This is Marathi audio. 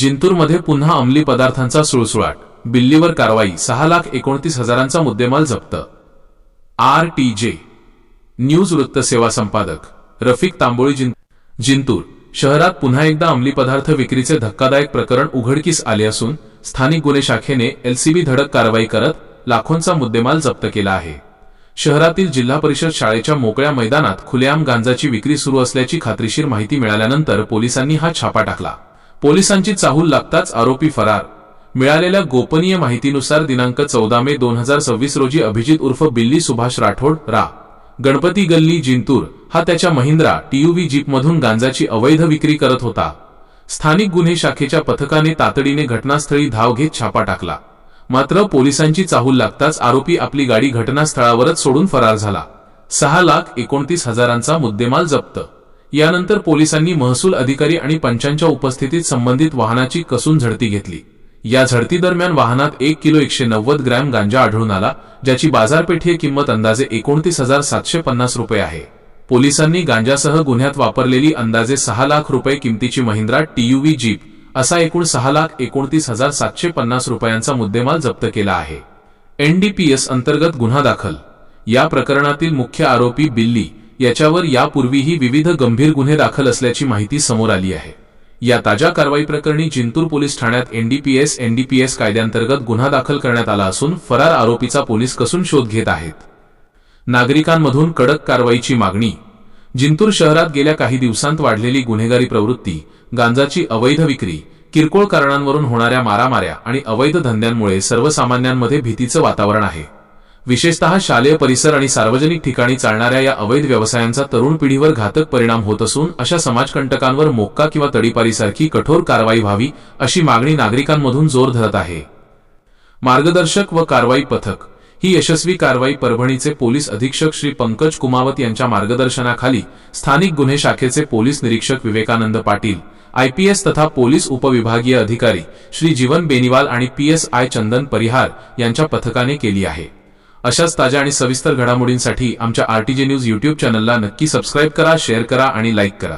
जिंतूरमध्ये पुन्हा अंमली पदार्थांचा सुळसुळाट, बिल्लीवर कारवाई, 6,29,000चा मुद्देमाल जप्त। RTJ न्यूज वृत्तसेवा संपादक रफिक तांबोळी। जिंतूर शहरात पुन्हा एकदा अंमली पदार्थ विक्रीचे धक्कादायक प्रकरण उघडकीस आले असून स्थानिक गुन्हे शाखेने LCB धडक कारवाई करत लाखोंचा मुद्देमाल जप्त केला आहे। शहरातील जिल्हा परिषद शाळेच्या मोकळ्या मैदानात खुलेआम गांजाची विक्री सुरू असल्याची खात्रीशीर माहिती मिळाल्यानंतर पोलिसांनी हा छापा टाकला। पोलिसांची चाहूल लागताच आरोपी फरार। मिळालेल्या गोपनीय माहितीनुसार दिनांक 14 मे 2026 रोजी अभिजित उर्फ बिल्ली सुभाष राठोड रा गणपती गल्ली जिंतूर हा त्याच्या महिंद्रा TUV जीपमधून गांजाची अवैध विक्री करत होता। स्थानिक गुन्हे शाखेच्या पथकाने तातडीने घटनास्थळी धाव घेत छापा टाकला, मात्र पोलिसांची चाहूल लागताच आरोपी आपली गाडी घटनास्थळावरच सोडून फरार झाला। 6,29,000चा मुद्देमाल जप्त। यानंतर पोलिसांनी महसूल अधिकारी आणि पंचांच्या उपस्थितीत संबंधित वाहनाची कसून झडती घेतली। या झडती दरम्यान वाहनात 1 किलो 190 ग्रॅम गांजा आढळून आला, ज्याची बाजारपेठीय किंमत अंदाजे 29,750 रुपये आहे। पोलिसांनी गांजासह गुन्ह्यात वापरलेली अंदाजे 6 लाख रुपये किमतीची महिंद्रा TUV जीप असा एकूण 6,29,750 रुपयांचा मुद्देमाल जप्त केला आहे। NDPS अंतर्गत गुन्हा दाखल। या प्रकरणातील मुख्य आरोपी बिल्ली याच्यावर यापूर्वीही विविध गंभीर गुन्हे दाखल असल्याची माहिती समोर आली आहे। या ताज्या कारवाई प्रकरणी जिंतूर पोलीस ठाण्यात NDPS कायद्याअंतर्गत गुन्हा दाखल करण्यात आला असून फरार आरोपीचा पोलीस कसून शोध घेत आहेत। नागरिकांमधून कडक कारवाईची मागणी। जिंतूर शहरात गेल्या काही दिवसांत वाढलेली गुन्हेगारी प्रवृत्ती, गांजाची अवैध विक्री, किरकोळ कारणांवरून होणाऱ्या मारामाऱ्या आणि अवैध धंद्यांमुळे सर्वसामान्यांमध्ये भीतीचं वातावरण आहे। विशेषतः शालेय परिसर आणि सार्वजनिक ठिकाणी चालणाऱ्या या अवैध व्यवसायांचा तरुण पिढीवर घातक परिणाम होत असून अशा समाजकंटकांवर मोक्का किंवा तडीपारीसारखी कठोर कारवाई व्हावी अशी मागणी नागरिकांमधून जोर धरत आहे। मार्गदर्शक व कारवाई पथक। ही यशस्वी कारवाई परभणीचे पोलीस अधीक्षक श्री पंकज कुमावत यांच्या मार्गदर्शनाखाली स्थानिक गुन्हे शाखेचे पोलीस निरीक्षक विवेकानंद पाटील, IPS तथा पोलीस उपविभागीय अधिकारी श्री जीवन बेनीवाल आणि PSI चंदन परिहार यांच्या पथकाने केली आहे। अशाच ताज्या आणि सविस्तर घडामोडींसाठी आमच्या RTJ न्यूज YouTube चॅनलला नक्की सबस्क्राइब करा, शेअर करा आणि लाईक करा।